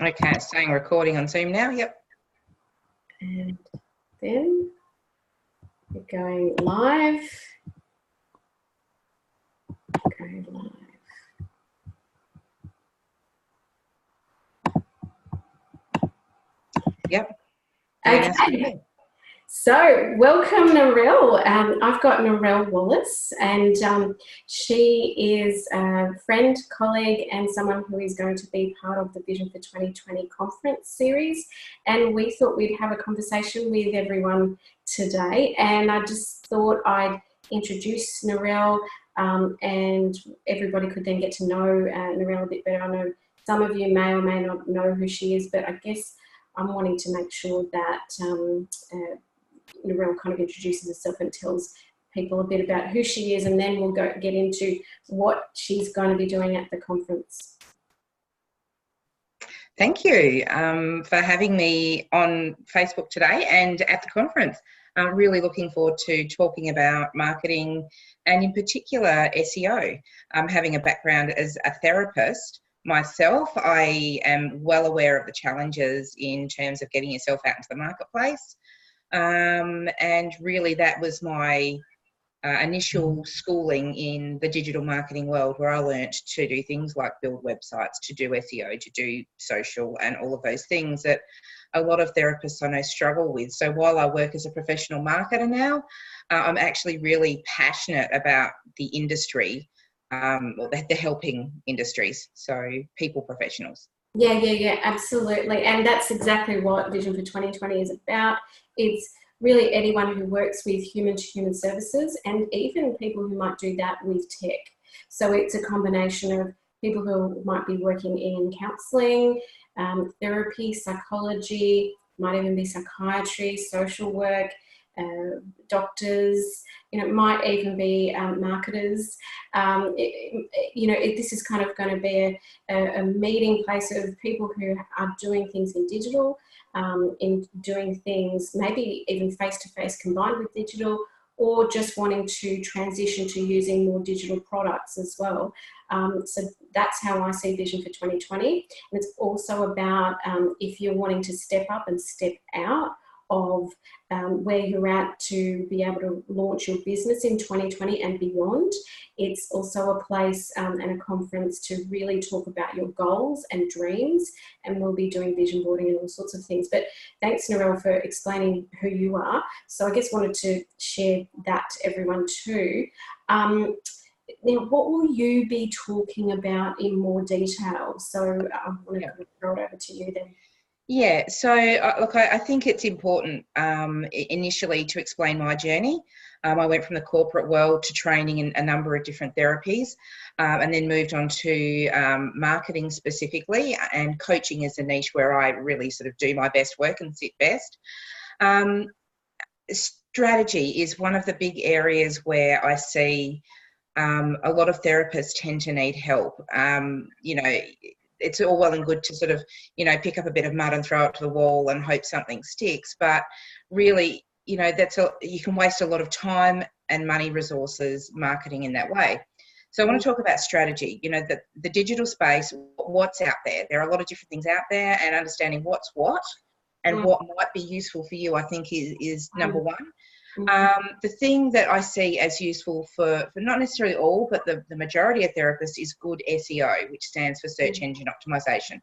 Okay, it's saying recording on Zoom now. Yep. And then we're going live. Going live. Yep. Okay. So, welcome, Narelle. I've got Narelle Wallace, and she is a friend, colleague, and someone who is going to be part of the Vision for 2020 conference series. And we thought we'd have a conversation with everyone today. And I just thought I'd introduce Narelle, and everybody could then get to know Narelle a bit better. I know some of you may or may not know who she is, but I guess I'm wanting to make sure that Narelle kind of introduces herself and tells people a bit about who she is, and then we'll get into what she's going to be doing at the conference. Thank you for having me on Facebook today and at the conference. I'm really looking forward to talking about marketing and in particular SEO. Having a background as a therapist myself, I am well aware of the challenges in terms of getting yourself out into the marketplace. And really that was my initial schooling in the digital marketing world, where I learnt to do things like build websites, to do SEO, to do social, and all of those things that a lot of therapists I know struggle with. So while I work as a professional marketer now, I'm actually really passionate about the industry, the helping industries, so people professionals. Yeah, absolutely. And that's exactly what Vision for 2020 is about. It's really anyone who works with human-to-human services, and even people who might do that with tech. So it's a combination of people who might be working in counselling, therapy, psychology, might even be psychiatry, social work, doctors, it might even be marketers. This is kind of going to be a meeting place of people who are doing things in digital, in doing things maybe even face-to-face combined with digital, or just wanting to transition to using more digital products as well. So that's how I see Vision for 2020. And it's also about if you're wanting to step up and step out of where you're at to be able to launch your business in 2020 and beyond. It's also a place and a conference to really talk about your goals and dreams, and we'll be doing vision boarding and all sorts of things. But thanks, Narelle, for explaining who you are. So I guess wanted to share that to everyone too. Now, what will you be talking about in more detail? So I want to throw it over to you then. Yeah, so look, I think it's important initially to explain my journey. I went from the corporate world to training in a number of different therapies, and then moved on to marketing specifically, and coaching is a niche where I really sort of do my best work and sit best. Strategy is one of the big areas where I see a lot of therapists tend to need help. It's all well and good to sort of, pick up a bit of mud and throw it to the wall and hope something sticks. But really, you can waste a lot of time and money, resources, marketing in that way. So I want to talk about strategy, the digital space, what's out there. There are a lot of different things out there, and understanding what's what and what might be useful for you, I think is number one. The thing that I see as useful for not necessarily all, but the majority of therapists is good SEO, which stands for search engine optimization.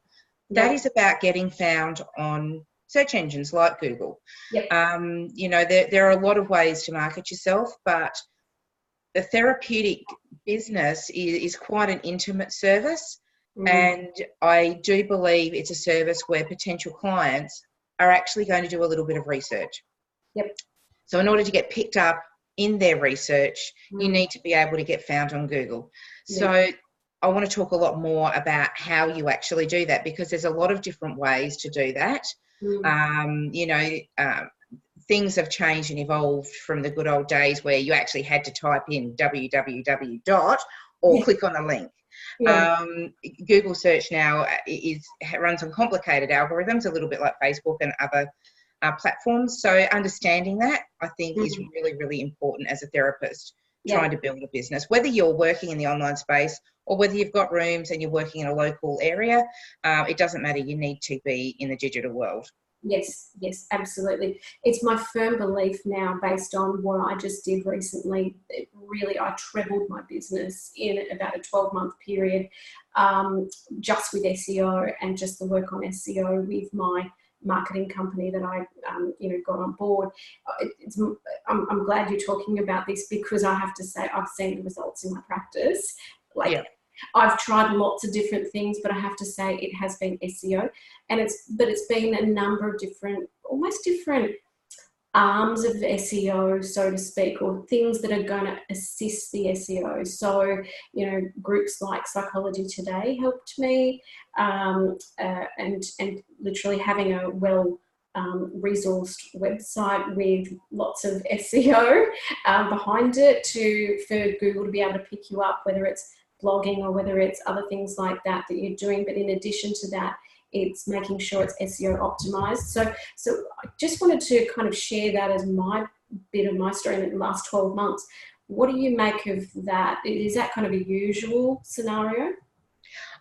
That is about getting found on search engines like Google. Yep. There are a lot of ways to market yourself, but the therapeutic business is quite an intimate service. And I do believe it's a service where potential clients are actually going to do a little bit of research. Yep. So in order to get picked up in their research, you need to be able to get found on Google. So I want to talk a lot more about how you actually do that, because there's a lot of different ways to do that. Things have changed and evolved from the good old days where you actually had to type in www. or click on a link. Google search now runs on complicated algorithms, a little bit like Facebook and other platforms. So understanding that, I think, is really, really important as a therapist trying to build a business, whether you're working in the online space or whether you've got rooms and you're working in a local area. It doesn't matter. You need to be in the digital world. Yes, yes, absolutely. It's my firm belief now, based on what I just did recently. Really, I trebled my business in about a 12-month period, just with SEO and just the work on SEO with my marketing company that I, got on board. I'm glad you're talking about this, because I have to say I've seen the results in my practice. I've tried lots of different things, but I have to say it has been SEO, and it's been a number of different, almost different arms of SEO, so to speak, or things that are going to assist the SEO. So, groups like Psychology Today helped me, and literally having a resourced website with lots of SEO behind it for Google to be able to pick you up, whether it's blogging or whether it's other things like that you're doing. But in addition to that, it's making sure it's SEO optimized. So I just wanted to kind of share that as my bit of my story in the last 12 months. What do you make of that? Is that kind of a usual scenario?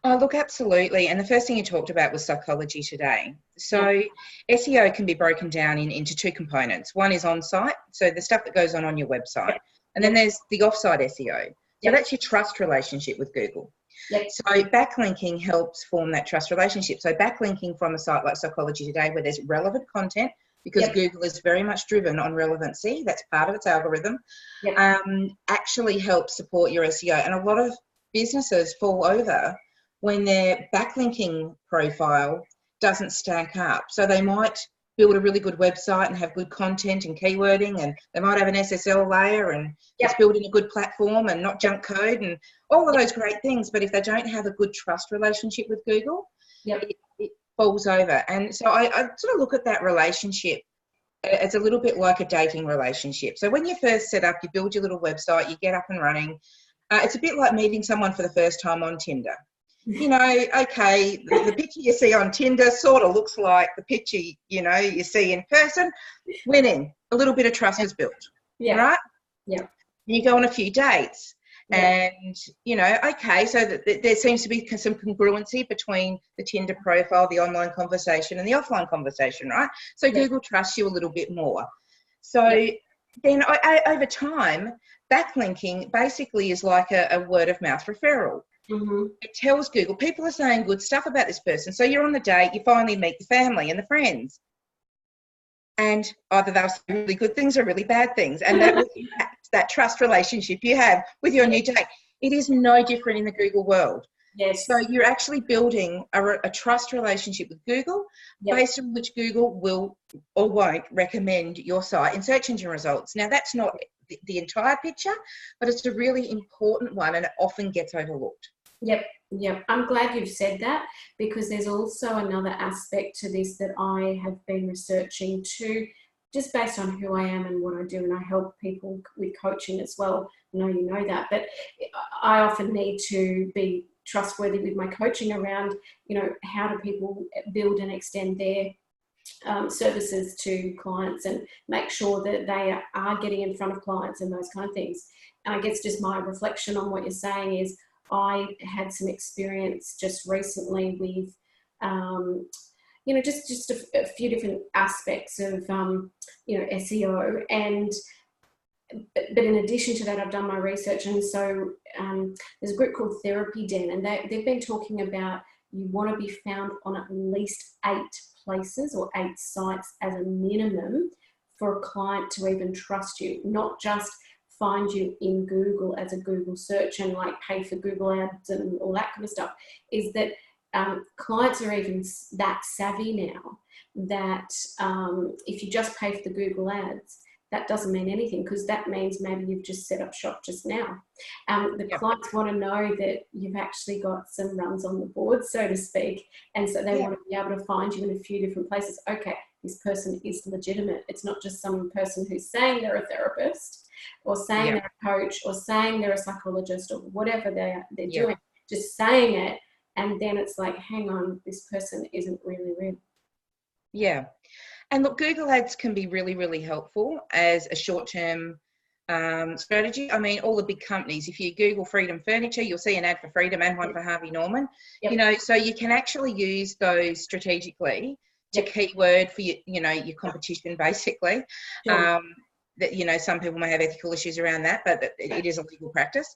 Oh, look, absolutely. And the first thing you talked about was Psychology Today. So SEO can be broken down into two components. One is on-site, so the stuff that goes on your website. And then there's the off-site SEO. So that's your trust relationship with Google. So backlinking helps form that trust relationship. So backlinking from a site like Psychology Today, where there's relevant content, because Google is very much driven on relevancy, that's part of its algorithm, actually helps support your SEO. And a lot of businesses fall over when their backlinking profile doesn't stack up. So they might build a really good website and have good content and keywording, and they might have an SSL layer and it's building a good platform and not junk code and all of those great things. But if they don't have a good trust relationship with Google, it falls over. And so I sort of look at that relationship as a little bit like a dating relationship. So when you first set up, you build your little website, you get up and running. It's a bit like meeting someone for the first time on Tinder. Okay, the picture you see on Tinder sort of looks like the picture, you see in person. Winning. A little bit of trust is built, right? Yeah. You go on a few dates and, okay, so there seems to be some congruency between the Tinder profile, the online conversation and the offline conversation, right? So Google trusts you a little bit more. So then over time, backlinking basically is like a word of mouth referral. It tells Google, people are saying good stuff about this person. So you're on the date, you finally meet the family and the friends. And either they'll say really good things or really bad things. And that will impact that trust relationship you have with your new date. It is no different in the Google world. So you're actually building a trust relationship with Google based on which Google will or won't recommend your site in search engine results. Now, that's not the entire picture, but it's a really important one and it often gets overlooked. Yep. I'm glad you've said that, because there's also another aspect to this that I have been researching too, just based on who I am and what I do, and I help people with coaching as well. I know you know that, but I often need to be trustworthy with my coaching around, how do people build and extend their services to clients and make sure that they are getting in front of clients and those kind of things. And I guess just my reflection on what you're saying is, I had some experience just recently with, just a few different aspects of, SEO. And but in addition to that, I've done my research. And so there's a group called Therapy Den, and they've been talking about you want to be found on at least 8 places or 8 sites as a minimum for a client to even trust you, not just find you in Google as a Google search and like pay for Google ads and all that kind of stuff. Is that clients are even that savvy now that if you just pay for the Google ads, that doesn't mean anything, because that means maybe you've just set up shop just now. The clients want to know that you've actually got some runs on the board, so to speak, and so they want to be able to find you in a few different places. Okay, this person is legitimate. It's not just some person who's saying they're a therapist or saying they're a coach or saying they're a psychologist or whatever they're doing, just saying it, and then it's like, hang on, this person isn't really real. Yeah. And look, Google Ads can be really, really helpful as a short-term strategy. I mean, all the big companies, if you Google Freedom Furniture, you'll see an ad for Freedom and one for Harvey Norman. Yep. You know, so you can actually use those strategically to Yep. keyword for your, you know, your competition, basically. Sure. That, you know, some people may have ethical issues around that, but it is a legal practice.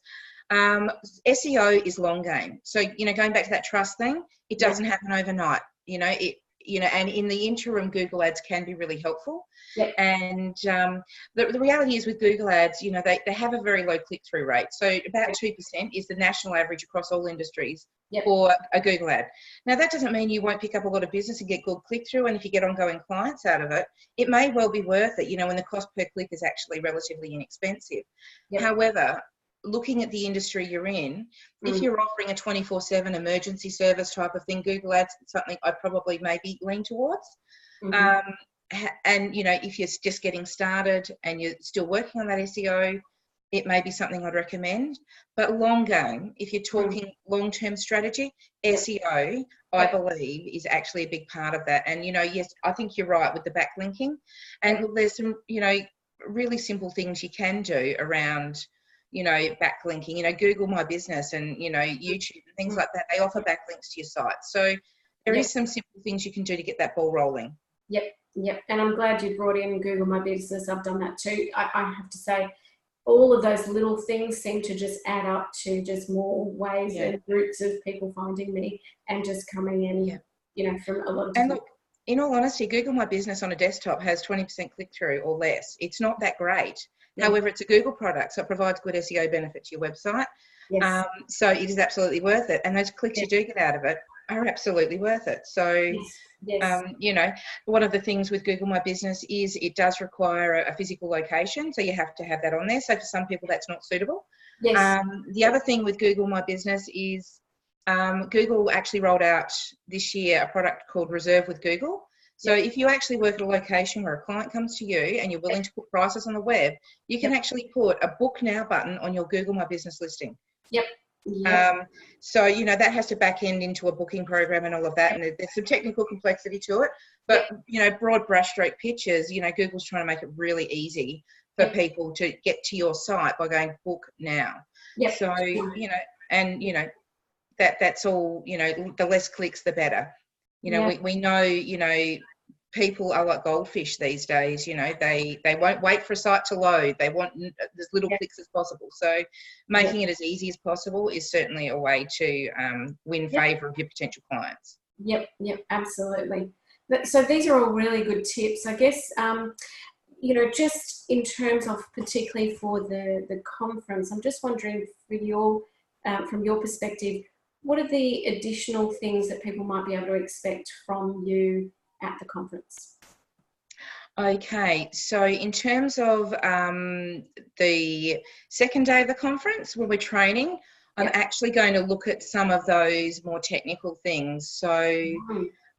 SEO is long game. So, you know, going back to that trust thing, it doesn't happen overnight. You know, and in the interim, Google Ads can be really helpful. Yep. And the reality is with Google Ads, you know, they have a very low click-through rate. So about 2% is the national average across all industries for a Google ad. Now, that doesn't mean you won't pick up a lot of business and get good click-through, and if you get ongoing clients out of it, it may well be worth it, you know, when the cost per click is actually relatively inexpensive. Yep. However, looking at the industry you're in, if you're offering a 24/7 emergency service type of thing, Google Ads is something I probably maybe lean towards. And, you know, if you're just getting started and you're still working on that SEO, it may be something I'd recommend. But long game, if you're talking long-term strategy, SEO, I believe, is actually a big part of that. And, you know, yes, I think you're right with the backlinking. And there's some, you know, really simple things you can do around, you know, backlinking. You know, Google My Business and, you know, YouTube and things like that, they offer backlinks to your site. So there is some simple things you can do to get that ball rolling. Yep. And I'm glad you brought in Google My Business. I've done that too. I have to say, all of those little things seem to just add up to just more ways and routes of people finding me and just coming in, you know, from a lot of different... And look, in all honesty, Google My Business on a desktop has 20% click-through or less. It's not that great. However, it's a Google product, so it provides good SEO benefit to your website. So it is absolutely worth it. And those clicks you do get out of it are absolutely worth it. So, you know, one of the things with Google My Business is it does require a physical location. So you have to have that on there. So for some people, that's not suitable. The other thing with Google My Business is Google actually rolled out this year a product called Reserve with Google. So if you actually work at a location where a client comes to you and you're willing to put prices on the web, you can actually put a book now button on your Google My Business listing. So, you know, that has to back end into a booking program and all of that. And there's some technical complexity to it. But, you know, broad brushstroke pictures, you know, Google's trying to make it really easy for people to get to your site by going book now. So, you know, and, you know, that's all, you know, the less clicks, the better. You know, we know, you know, people are like goldfish these days. You know, they won't wait for a site to load. They want as little clicks as possible. So making it as easy as possible is certainly a way to win favour of your potential clients. Yep, absolutely. So these are all really good tips. I guess, you know, just in terms of particularly for the conference, I'm just wondering for your, from your perspective, what are the additional things that people might be able to expect from you at the conference? Okay, so in terms of the second day of the conference where we're training, I'm actually going to look at some of those more technical things. So,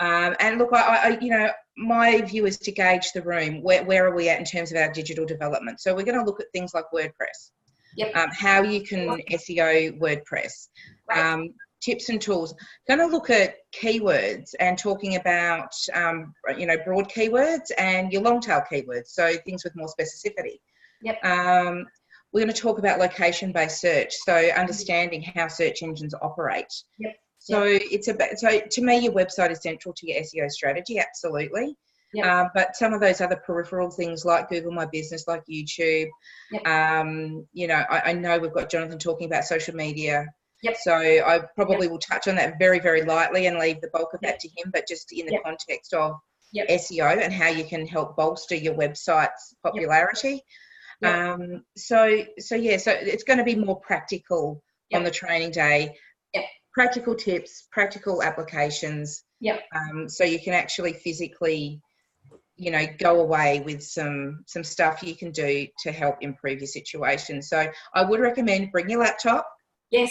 and look, I you know, my view is to gauge the room. Where are we at in terms of our digital development? So we're going to look at things like WordPress, how you can SEO WordPress, tips and tools. Going to look at keywords and talking about, you know, broad keywords and your long tail keywords, so things with more specificity. We're going to talk about location-based search, so understanding how search engines operate. So it's about, so to me, your website is central to your SEO strategy, absolutely. But some of those other peripheral things like Google My Business, like YouTube, you know, I know we've got Jonathan talking about social media. So I probably will touch on that very, very lightly and leave the bulk of that to him, but just in the context of SEO and how you can help bolster your website's popularity. So it's going to be more practical on the training day. Practical tips, practical applications. So you can actually physically, you know, go away with some stuff you can do to help improve your situation. So I would recommend bring your laptop. Good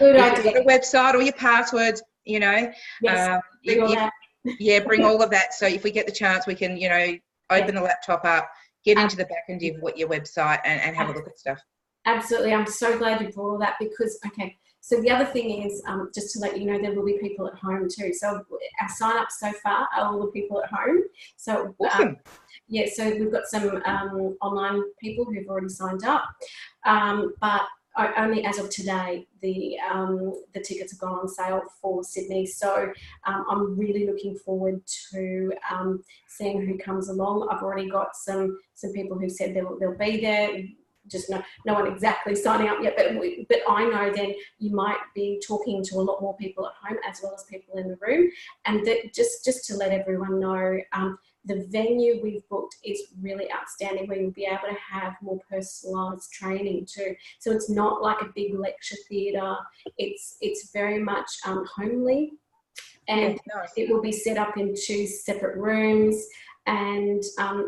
idea. You've got a website or your passwords, you know. Bring all of that. So if we get the chance, we can, you know, open the laptop up, get into the back end of what your website and have a look at stuff. Absolutely. I'm so glad you brought all that because, So the other thing is, just to let you know, there will be people at home too. So our sign-ups so far are all the people at home. So Awesome. yeah, so we've got some online people who've already signed up, but only as of today, the tickets have gone on sale for Sydney. So I'm really looking forward to seeing who comes along. I've already got some people who said they'll be there. Just no one exactly signing up yet, but I know then you might be talking to a lot more people at home as well as people in the room. And that just to let everyone know, the venue we've booked is really outstanding, where you'll be able to have more personalised training too. So it's not like a big lecture theatre. It's very much homely, and Yeah, nice. it will be set up in 2 separate rooms. And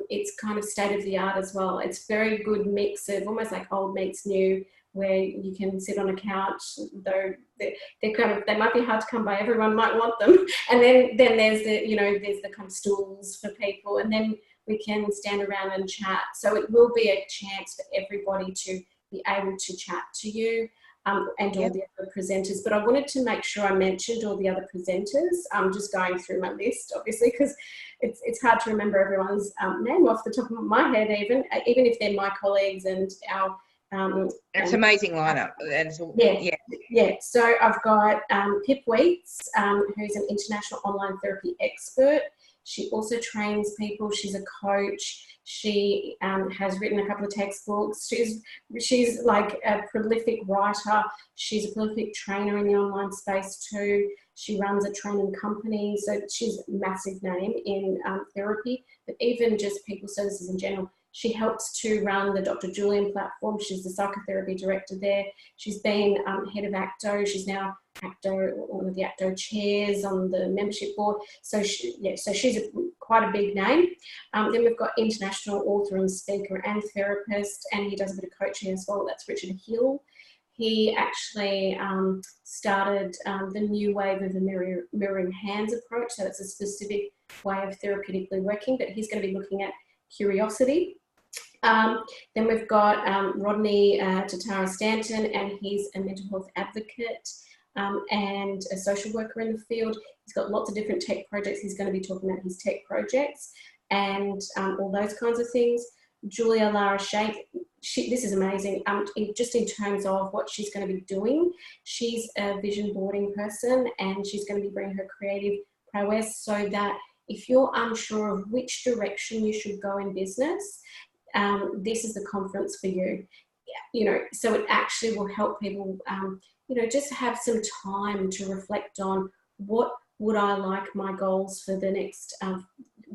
it's kind of state of the art as well. It's very good mix of almost like old meets new, where you can sit on a couch, though they might be hard to come by. Everyone might want them. And then there's there's the kind of stools for people, and then we can stand around and chat. So it will be a chance for everybody to be able to chat to you. And all the other presenters. But I wanted to make sure I mentioned all the other presenters. I'm just going through my list, obviously, because it's hard to remember everyone's name off the top of my head, even if they're my colleagues and our... It's an amazing lineup. Yeah. So I've got Pip Weeks, who's an international online therapy expert. She also trains people. She's a coach. She has written a couple of textbooks. She's like a prolific writer. She's a prolific trainer in the online space too. She runs a training company, so she's a massive name in therapy, but even just people services in general. She helps to run the Dr. Julian platform. She's the psychotherapy director there. She's been head of ACTO. She's now one of the ACTO chairs on the membership board. So she's quite a big name. Then we've got international author and speaker and therapist, and he does a bit of coaching as well. That's Richard Hill. He actually started the new wave of the mirroring hands approach. So it's a specific way of therapeutically working, but he's going to be looking at curiosity. Then we've got Rodney Tatara Stanton, and he's a mental health advocate and a social worker in the field. He's got lots of different tech projects. He's going to be talking about his tech projects and all those kinds of things. Julia Lara Shape, this is amazing. Just in terms of what she's going to be doing, she's a vision boarding person, and she's going to be bringing her creative prowess, so that if you're unsure of which direction you should go in business, this is the conference for you. So it actually will help people, just have some time to reflect on what would I like my goals for the next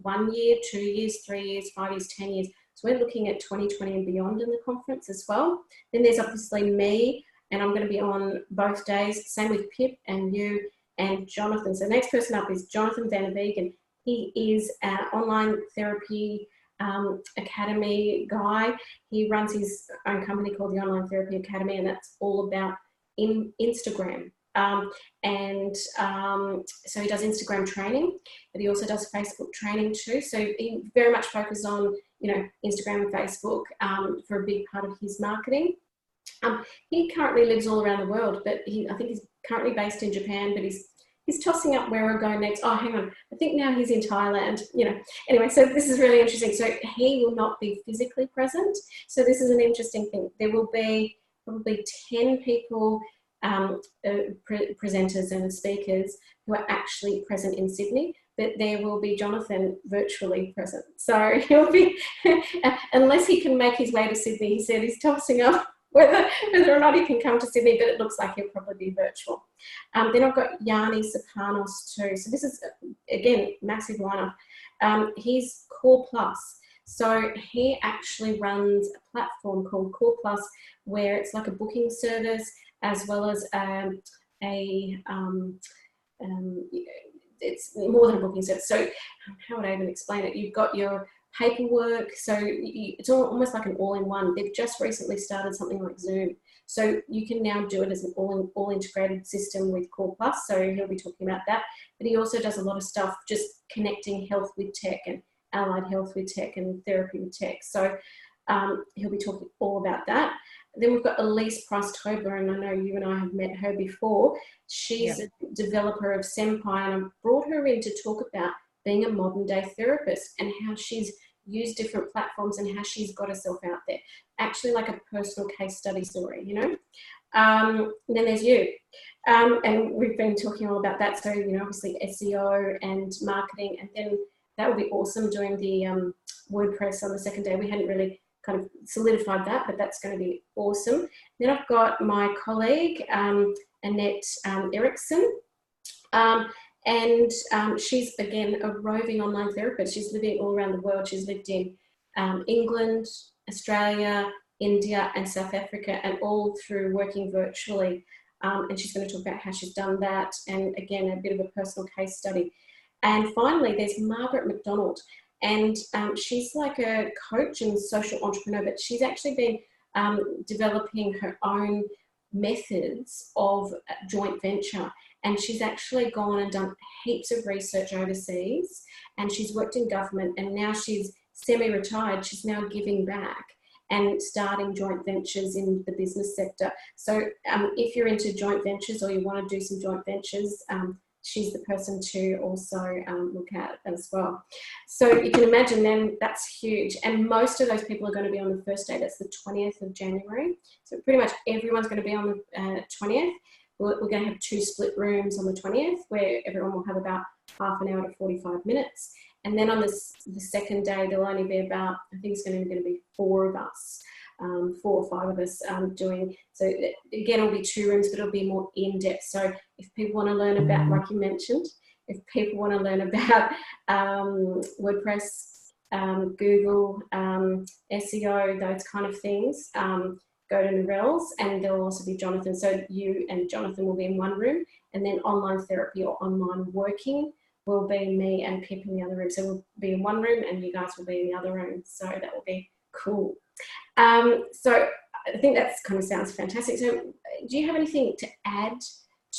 1 year, 2 years, 3 years, 5 years, 10 years. So we're looking at 2020 and beyond in the conference as well. Then there's obviously me, and I'm going to be on both days. Same with Pip and you and Jonathan. So the next person up is Jonathan Van Vegan. He is an online therapy academy guy. He runs his own company called the Online Therapy Academy, and that's all about Instagram. So he does Instagram training, but he also does Facebook training too. So he very much focuses on Instagram and Facebook for a big part of his marketing. He currently lives all around the world, but I think he's currently based in Japan, but he's tossing up where we're going next. Oh, hang on. I think now he's in Thailand, Anyway, so this is really interesting. So he will not be physically present. So this is an interesting thing. There will be probably 10 people, presenters and speakers who are actually present in Sydney, but there will be Jonathan virtually present. So he'll be, unless he can make his way to Sydney, he said he's tossing up whether or not he can come to Sydney, but it looks like he'll probably be virtual. Then I've got Yanni Sopranos too. So this is, again, massive lineup. He's Core Plus. So he actually runs a platform called Core Plus, where it's like a booking service as well as it's more than a booking service. So how would I even explain it? You've got your paperwork, so it's almost like an all-in-one. They've just recently started something like Zoom, so you can now do it as an all integrated system with Core Plus. So he'll be talking about that, but he also does a lot of stuff just connecting health with tech and allied health with tech and therapy with tech. So he'll be talking all about that. Then we've got Elise Price-Tober, and I know you and I have met her before. She's Yeah. a developer of Senpai, and I brought her in to talk about being a modern day therapist and how she's used different platforms and how she's got herself out there. Actually, like a personal case study story, you know. And then there's you. And we've been talking all about that. So, you know, obviously SEO and marketing, and then that would be awesome doing the WordPress on the second day. We hadn't really kind of solidified that, but that's going to be awesome. Then I've got my colleague, Annette Erickson. She's, again, a roving online therapist. She's living all around the world. She's lived in England, Australia, India, and South Africa, and all through working virtually. And she's going to talk about how she's done that, and again, a bit of a personal case study. And finally, there's Margaret McDonald, and she's like a coach and social entrepreneur, but she's actually been developing her own methods of joint venture. And she's actually gone and done heaps of research overseas, and she's worked in government, and now she's semi-retired. She's now giving back and starting joint ventures in the business sector. So if you're into joint ventures or you want to do some joint ventures, she's the person to also look at as well. So you can imagine then that's huge. And most of those people are going to be on the first day. That's the 20th of January. So pretty much everyone's going to be on the 20th. We're going to have 2 split rooms on the 20th where everyone will have about half an hour to 45 minutes. And then on the second day, there'll only be about, I think it's going to be 4 of us, 4 or 5 of us doing. So again, it'll be 2 rooms, but it'll be more in-depth. So if people want to learn about, like you mentioned, if people want to learn about WordPress, Google, SEO, those kind of things, go to Narelle's, and there'll also be Jonathan. So you and Jonathan will be in one room, and then online therapy or online working will be me and Pip in the other room. So we'll be in one room and you guys will be in the other room. So that will be cool. So I think that kind of sounds fantastic. So do you have anything to add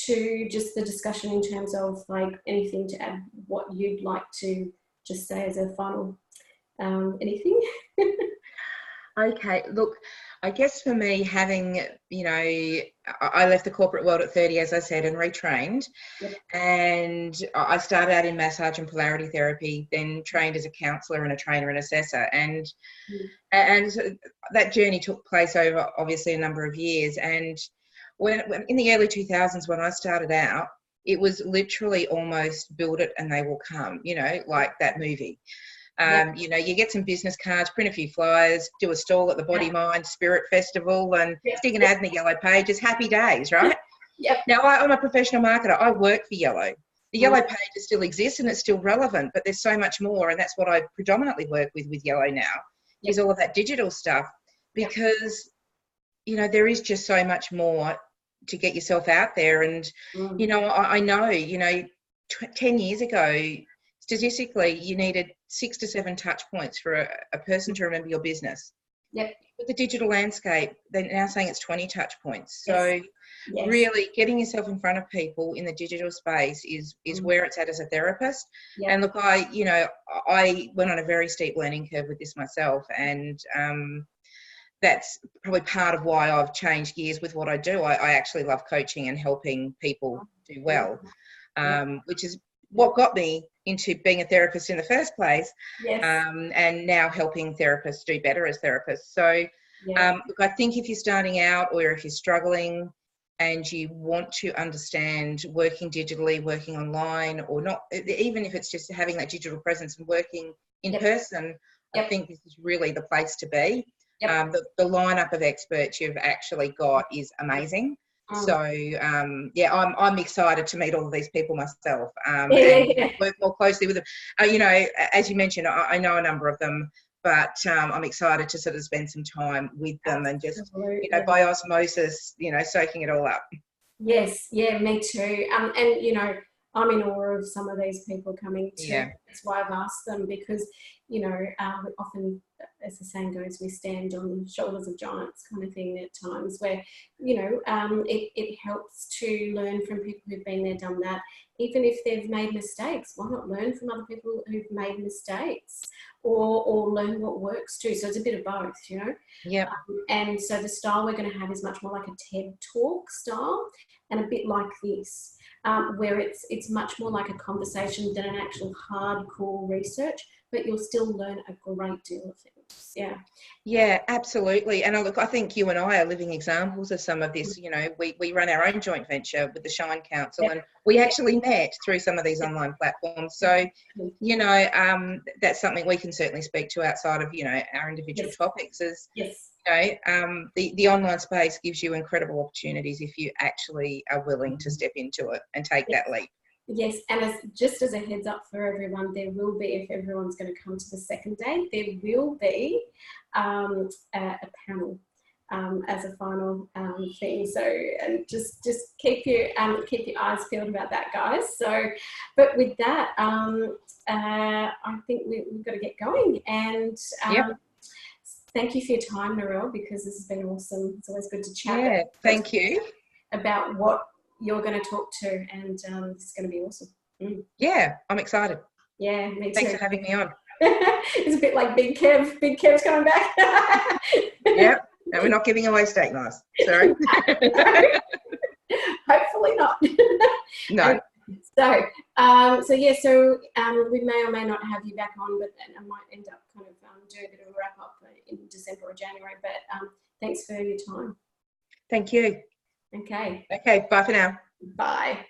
to just the discussion in terms of like anything to add, what you'd like to just say as a final anything? Okay, look, I guess for me, having, you know, I left the corporate world at 30, as I said, and retrained. Yep. And I started out in massage and polarity therapy, then trained as a counsellor and a trainer and assessor. And that journey took place over, obviously, a number of years. And when in the early 2000s, when I started out, it was literally almost build it and they will come, you know, like that movie. You know, you get some business cards, print a few flyers, do a stall at the Body Mind Spirit Festival, and stick an ad in the Yellow Pages. Happy days, right? Now, I'm a professional marketer. I work for Yellow. The Yellow Pages still exists and it's still relevant, but there's so much more, and that's what I predominantly work with Yellow now, is all of that digital stuff, because, you know, there is just so much more to get yourself out there. And, you know, I know, you know, 10 years ago, statistically, you needed 6 to 7 touch points for a person to remember your business. With the digital landscape, they're now saying it's 20 touch points. So really getting yourself in front of people in the digital space is where it's at as a therapist. And look, I went on a very steep learning curve with this myself, and that's probably part of why I've changed gears with what I do. I actually love coaching and helping people do well, which is what got me into being a therapist in the first place, and now helping therapists do better as therapists. So look, I think if you're starting out or if you're struggling and you want to understand working digitally, working online, or not, even if it's just having that digital presence and working in person, I think this is really the place to be. The lineup of experts you've actually got is amazing. So I'm excited to meet all of these people myself, and work more closely with them. You know, as you mentioned, I know a number of them, but I'm excited to sort of spend some time with them and just, you know, by osmosis, you know, soaking it all up. Yes, me too. And you know, I'm in awe of some of these people coming to. Yeah. That's why I've asked them, because, you know, often, as the saying goes, we stand on the shoulders of giants kind of thing at times, where, you know, it helps to learn from people who've been there, done that. Even if they've made mistakes, why not learn from other people who've made mistakes, or learn what works too? So it's a bit of both, you know. Yeah. And so the style we're going to have is much more like a TED Talk style, and a bit like this, where it's much more like a conversation than an actual hardcore research, but you'll still learn a great deal of things. Yeah. Yeah, absolutely. And look, I think you and I are living examples of some of this. You know, we run our own joint venture with the Shine Council, and we actually met through some of these online platforms. So, you know, that's something we can certainly speak to outside of, you know, our individual topics. Is, you know, the online space gives you incredible opportunities if you actually are willing to step into it and take that leap. Yes, and just as a heads up for everyone, there will be, if everyone's going to come to the second day, there will be a panel as a final thing. So, and just keep your eyes peeled about that, guys. So, but with that, I think we've got to get going. And thank you for your time, Narelle, because this has been awesome. It's always good to chat. Yeah, thank you. About what you're going to talk to, and this is going to be awesome. Yeah, I'm excited. Yeah, me too. Thanks for having me on. It's a bit like Big Kev. Big Kev's coming back. Yep. No, we're not giving away steak knives. Sorry. Hopefully not. No. So yeah, so we may or may not have you back on, but then I might end up kind of doing a bit of a wrap up in December or January. But thanks for your time. Thank you. Okay. Okay, bye for now. Bye.